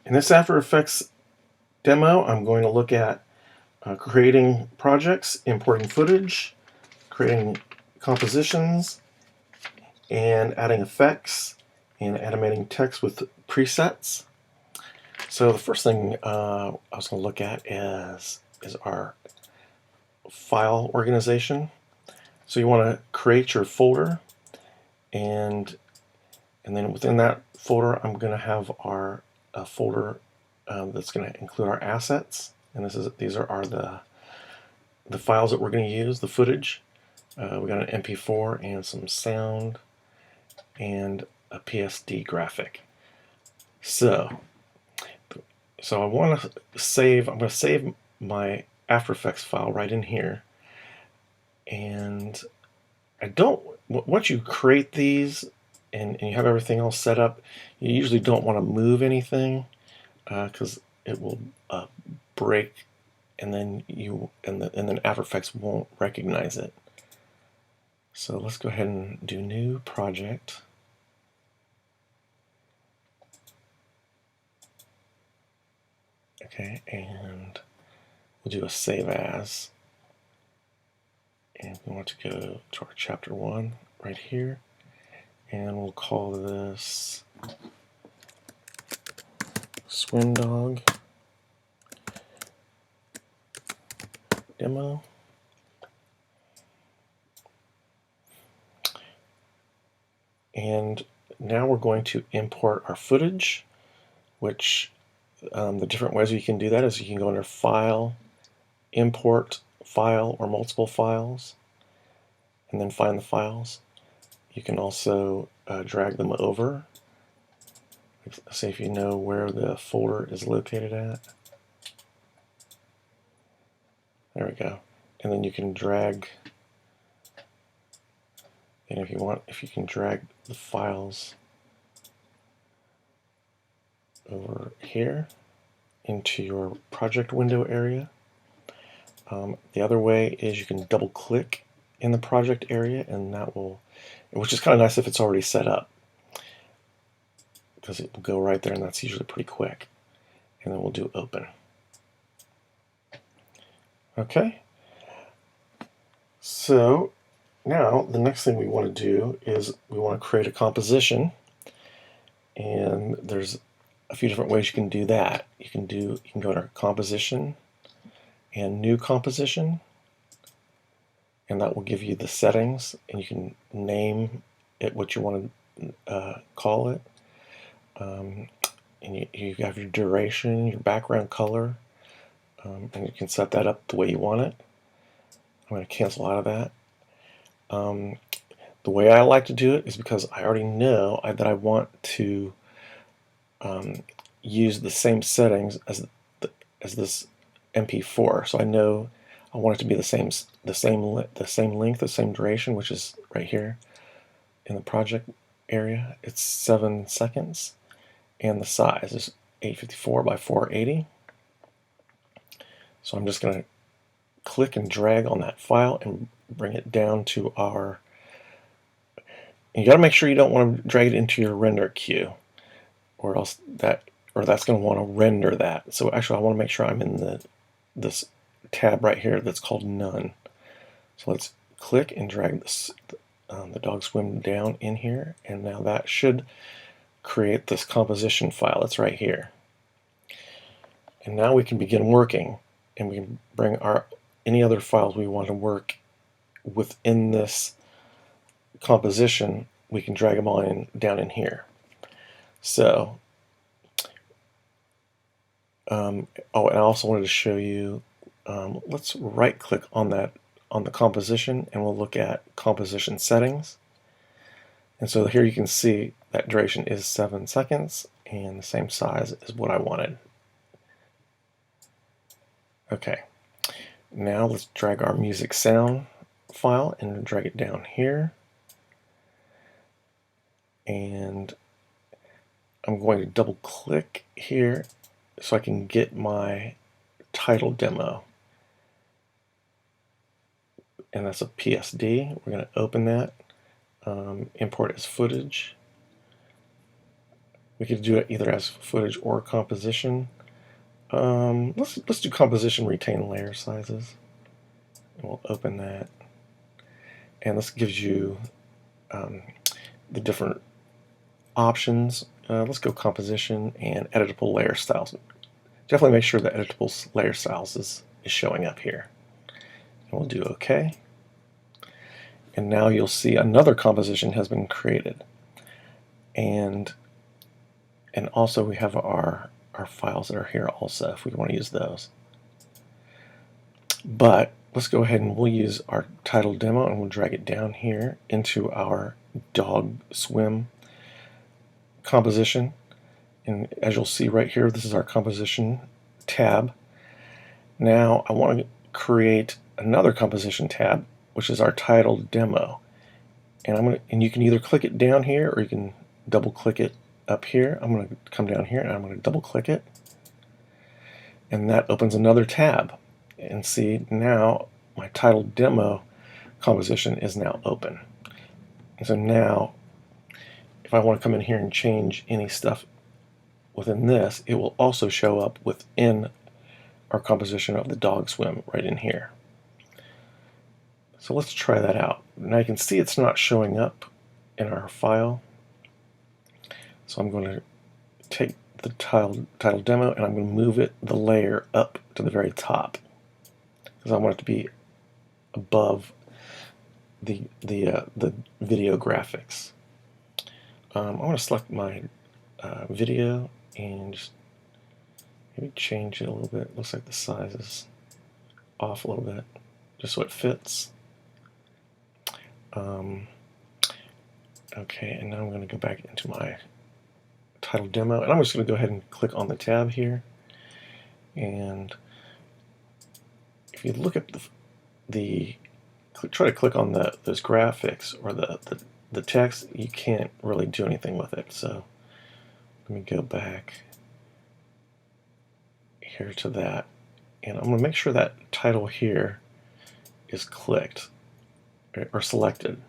In this After Effects demo, I'm going to look at creating projects, importing footage, creating compositions, and adding effects, and animating text with presets. So the first thing I was going to look at is our file organization. So you want to create your folder, and then within that folder, I'm going to have our folder that's going to include our assets, and these are the files that we're going to use, the footage. We got an MP4 and some sound and a PSD graphic. So I want to save. I'm going to save my After Effects file right in here, and I don't. Once you create these and you have everything all set up, you usually don't want to move anything because it will break, and then then After Effects won't recognize it. So let's go ahead and do new project. Okay, and we'll do a save as. And we want to go to our chapter 1 right here, and we'll call this Swim Dog Demo. And now we're going to import our footage, which the different ways you can do that is you can go under File, Import File or multiple files, and then find the files. You can also drag them over. Say if you know where the folder is located at. There we go. And then you can drag, and if you can drag the files over here into your project window area. The other way is you can double click in the project area, and that will, which is kind of nice if it's already set up, because it will go right there, and that's usually pretty quick. And then we'll do open. Okay. So now the next thing we want to do is we want to create a composition, and there's a few different ways you can do that. You can go to composition and new composition, and that will give you the settings, and you can name it what you want to call it. And you have your duration, your background color, and you can set that up the way you want it. I'm going to cancel out of that. The way I like to do it is because I already know that I want to use the same settings as this MP4. So I know I want it to be the same length, the same duration, which is right here in the project area. It's 7 seconds, and the size is 854 by 480. So I'm just going to click and drag on that file and bring it down to our. And you got to make sure you don't want to drag it into your render queue, or else that's going to want to render that. So actually, I want to make sure I'm in this tab right here that's called None. So let's click and drag the dog swim down in here, and now that should create this composition file that's right here. And now we can begin working, and we can bring any other files we want to work within this composition. We can drag them all down in here. So and I also wanted to show you, let's right click on the composition, and we'll look at composition settings. And so here you can see that duration is 7 seconds and the same size as what I wanted. Okay, now let's drag our music sound file and drag it down here. And I'm going to double click here so I can get my title demo. And that's a PSD. We're going to open that, import as footage. We could do it either as footage or composition. Let's do composition, retain layer sizes. And we'll open that. And this gives you the different options. Let's go composition and editable layer styles. Definitely make sure the editable layer styles is showing up here. And we'll do OK. And now you'll see another composition has been created. And also we have our files that are here also if we want to use those. But let's go ahead and we'll use our title demo and we'll drag it down here into our dog swim composition. And as you'll see right here, this is our composition tab. Now I want to create another composition tab, which is our title demo. And you can either click it down here or you can double click it up here. I'm going to come down here and I'm going to double click it. And that opens another tab. And see, now my title demo composition is now open. And so now, if I want to come in here and change any stuff within this, it will also show up within our composition of the dog swim right in here. So let's try that out. Now you can see it's not showing up in our file. So I'm going to take the title demo and I'm going to move the layer up to the very top because I want it to be above the video graphics. I'm going to select my video and just maybe change it a little bit. Looks like the size is off a little bit, just so it fits. Okay, and now I'm going to go back into my title demo, and I'm just going to go ahead and click on the tab here. And if you look at try to click on those graphics or the text, you can't really do anything with it. So let me go back here to that, and I'm going to make sure that title here is clicked or selected.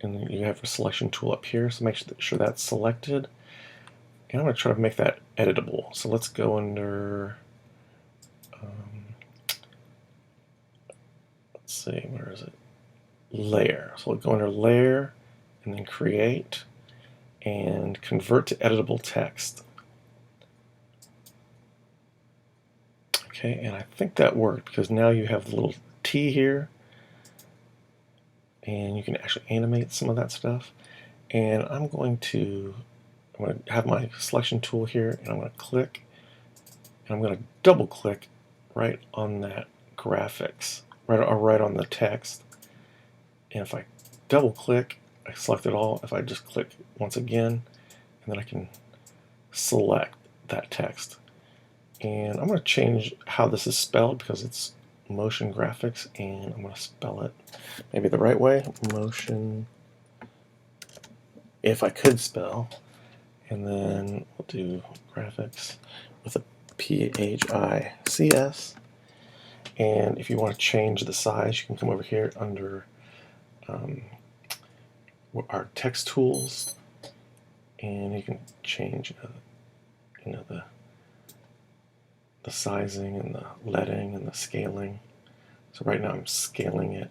And you have a selection tool up here, so make sure that's selected. And I'm going to try to make that editable. So let's go under, let's see, where is it? Layer. So we'll go under Layer and then Create and Convert to Editable Text. Okay, and I think that worked because now you have the little T here and you can actually animate some of that stuff. And I'm going to have my selection tool here, and I'm going to click, and I'm going to double click right on that graphics, right on the text. And if I double click, I select it all. If I just click once again, and then I can select that text. And I'm going to change how this is spelled because it's motion graphics, and I'm going to spell it maybe the right way, motion, if I could spell, and then we'll do graphics with a PHICS. And if you want to change the size, you can come over here under our text tools, and you can change the sizing and the leading and the scaling. So right now I'm scaling it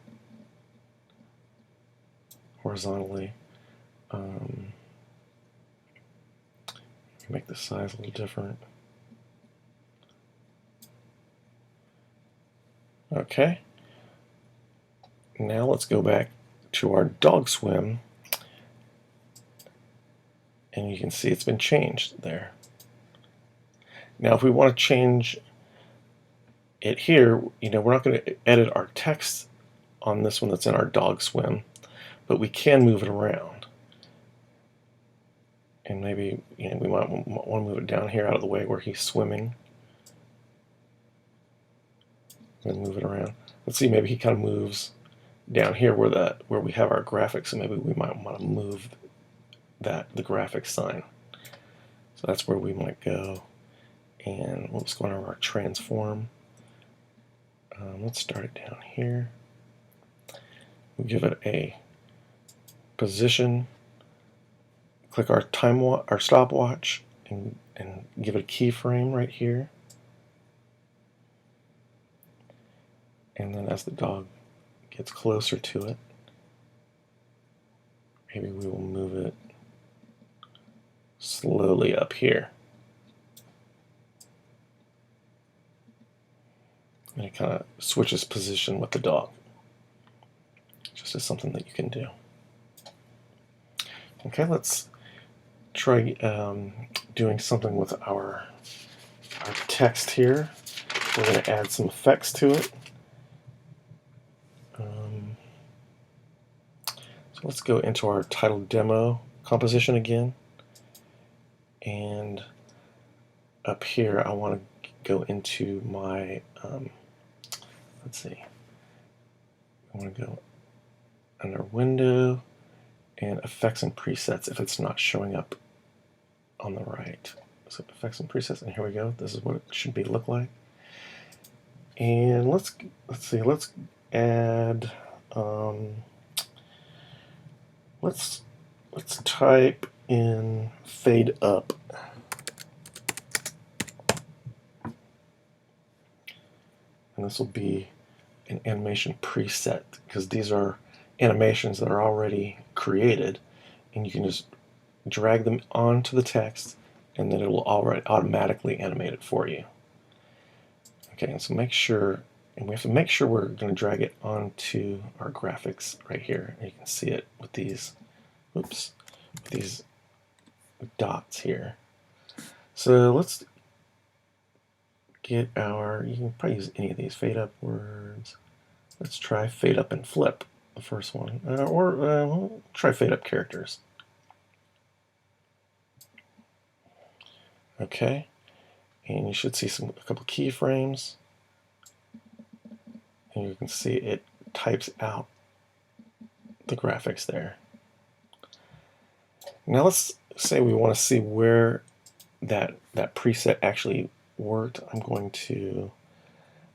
horizontally. Make the size a little different. Okay. Now let's go back to our dog swim, and you can see it's been changed there. Now if we want to change it here, we're not going to edit our text on this one that's in our dog swim, but we can move it around. And maybe we might want to move it down here out of the way where he's swimming. And move it around. Let's see, maybe he kind of moves down here where we have our graphics, so maybe we might want to move the graphics sign. So that's where we might go. And we'll just go under our transform. Let's start it down here. We'll give it a position click our our stopwatch and give it a keyframe right here. And then as the dog gets closer to it, maybe we will move it slowly up here. And it kind of switches position with the dog. Just as something that you can do. Okay, let's try doing something with our text here. We're going to add some effects to it. So let's go into our title demo composition again. And up here, I want to go into my, let's see, I want to go under Window and Effects and Presets if it's not showing up on the right. So Effects and Presets, and here we go. This is what it should look like. And let's see, let's add, let's type in fade up. And this will be an animation preset because these are animations that are already created, and you can just drag them onto the text and then it will already automatically animate it for you. Okay, and so make sure, and we have to make sure we're going to drag it onto our graphics right here. And you can see it with these, oops, with these dots here. So let's get our, you can probably use any of these fade up words. Let's try fade up and flip, the first one, or we'll try fade up characters. Okay, and you should see a couple keyframes, and you can see it types out the graphics there. Now let's say we want to see where that preset actually worked. I'm going to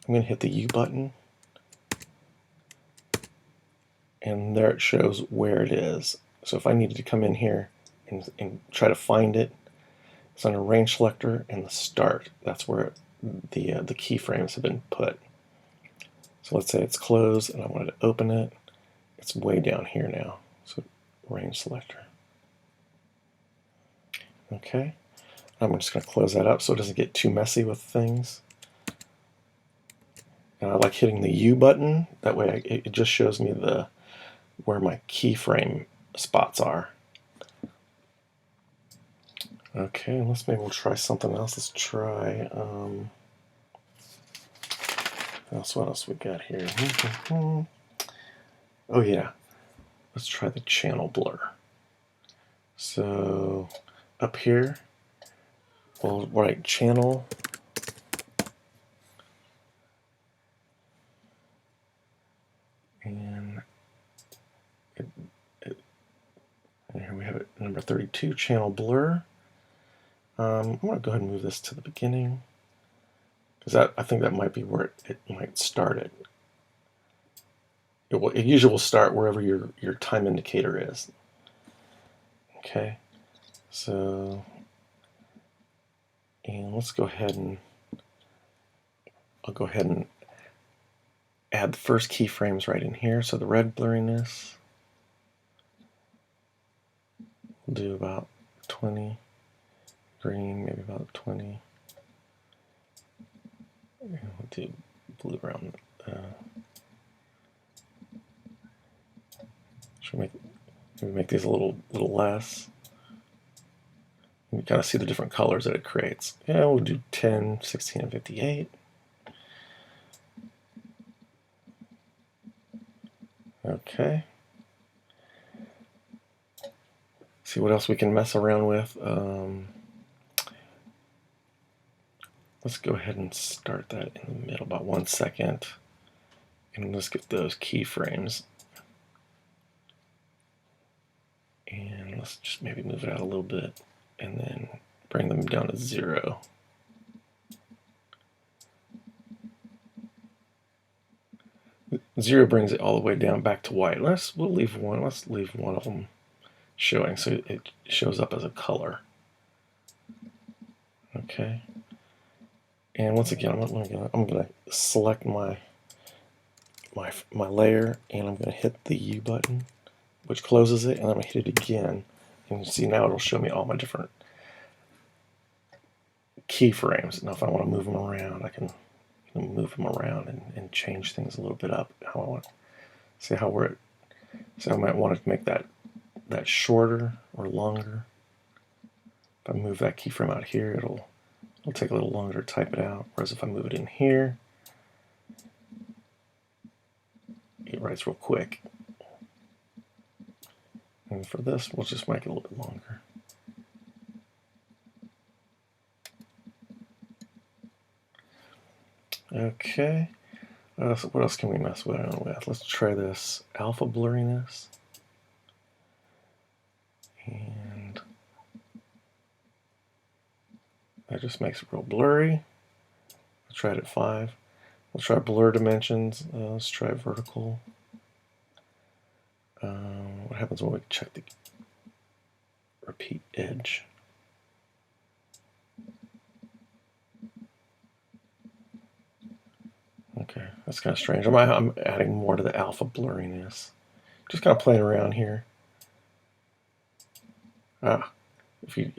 hit the U button, and there it shows where it is. So if I needed to come in here and try to find it, it's under Range Selector and the Start. That's where the keyframes have been put. So let's say it's closed and I wanted to open it. It's way down here now. So Range Selector. Okay. I'm just going to close that up so it doesn't get too messy with things. And I like hitting the U button. That way it just shows me where my keyframe spots are. Okay, maybe we'll try something else. Let's try, what else we got here? Oh yeah, let's try the channel blur. So up here, we'll write channel, and here we have it, number 32, channel blur. I'm going to go ahead and move this to the beginning, because I think that might be where it might start it. It usually will start wherever your time indicator is. Okay, so, and let's go ahead and, I'll go ahead and add the first keyframes right in here. So the red blurriness, we'll do about 20. Green, maybe about 20. And we'll do blue around. Should we make these a little less? You kind of see the different colors that it creates. Yeah, we'll do 10, 16, and 58. Okay. See what else we can mess around with. Let's go ahead and start that in the middle, about 1 second. And let's get those keyframes. And let's just maybe move it out a little bit and then bring them down to 0. Zero brings it all the way down back to white. Let's leave one of them showing, so it shows up as a color. Okay. And once again, I'm gonna select my layer, and I'm gonna hit the U button, which closes it, and I'm gonna hit it again. And you see now it'll show me all my different keyframes. Now if I want to move them around, I can move them around and change things a little bit up how I want. See how so I might want to make that shorter or longer. If I move that keyframe out here, it'll take a little longer to type it out. Whereas if I move it in here, it writes real quick. And for this, we'll just make it a little bit longer. Okay. So what else can we mess with? Let's try this alpha blurriness. And that just makes it real blurry. Let's try it at 5. Let's try blur dimensions. Let's try vertical. What happens when we check the repeat edge? Okay, that's kind of strange. I'm adding more to the alpha blurriness. Just kind of playing around here. If you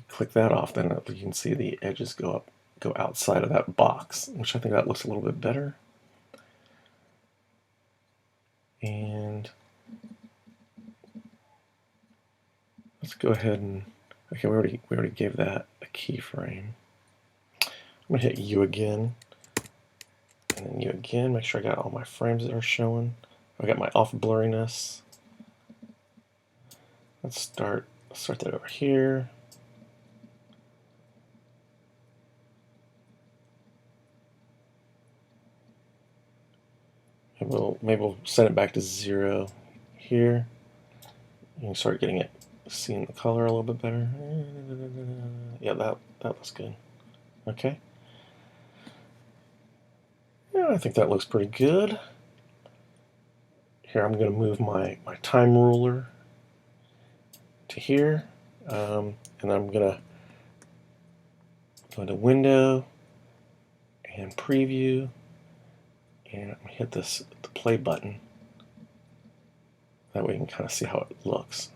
click that off, then you can see the edges go outside of that box, which I think that looks a little bit better. And let's go ahead and okay, we already gave that a keyframe. I'm gonna hit U again, and then U again. Make sure I got all my frames that are showing. I got my alpha blurriness. Let's start that over here. Maybe we'll send it back to 0 here. You can start getting it, seeing the color a little bit better. Yeah, that looks good. Okay. Yeah, I think that looks pretty good. Here, I'm going to move my time ruler to here, and I'm going to go into Window and Preview, and I'm going to hit the play button. That way you can kind of see how it looks.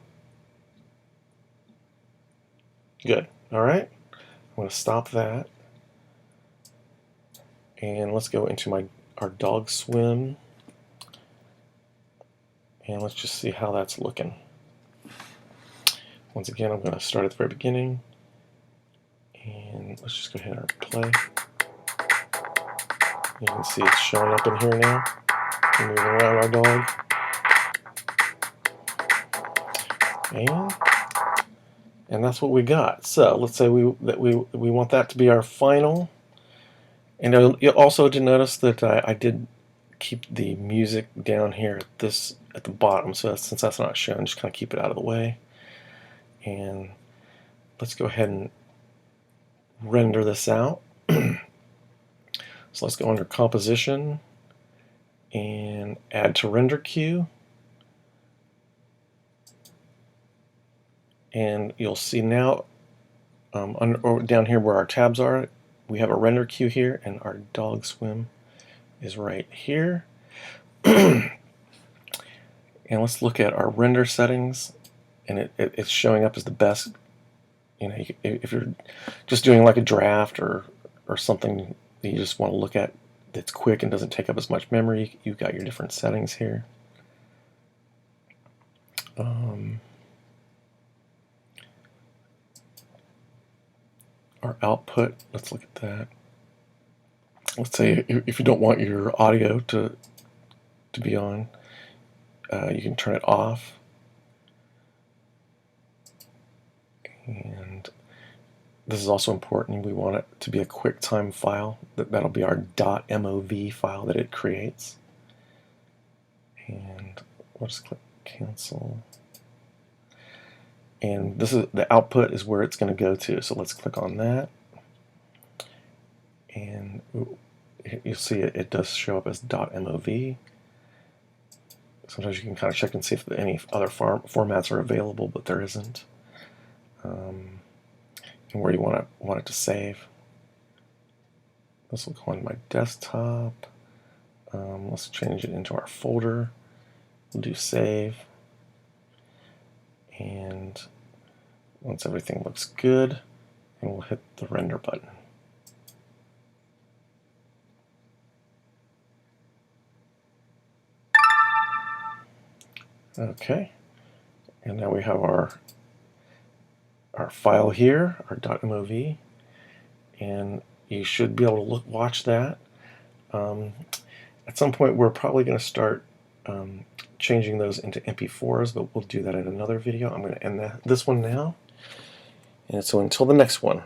Good. All right. I'm going to stop that. And let's go into our dog swim. And let's just see how that's looking. Once again, I'm going to start at the very beginning. And let's just go ahead and play. You can see it's showing up in here now. We're moving around our dog. And that's what we got. So let's say we want that to be our final. And you'll also notice that I did keep the music down here at the bottom. So since that's not shown, just kind of keep it out of the way. And let's go ahead and render this out. So let's go under Composition and Add to Render Queue. And you'll see now down here where our tabs are, we have a render queue here, and our dog swim is right here. And let's look at our render settings, and it's showing up as the best. You know, if you're just doing like a draft or something that you just want to look at that's quick and doesn't take up as much memory, you've got your different settings here. Our output, let's look at that. Let's say if you don't want your audio to be on, you can turn it off. And this is also important. We want it to be a QuickTime file. That'll be our .mov file that it creates. And we'll just click cancel. And this is the output is where it's going to go to. So let's click on that. And you'll see it does show up as .mov. Sometimes you can kind of check and see if any other formats are available, but there isn't. And where you want it to save. This will go on my desktop. Let's change it into our folder. We'll do save. And once everything looks good, and we'll hit the render button. Okay, and now we have our file here, our .mov, and you should be able to watch that. At some point, we're probably going to start changing those into MP4s, but we'll do that in another video. I'm going to end this one now, and so until the next one.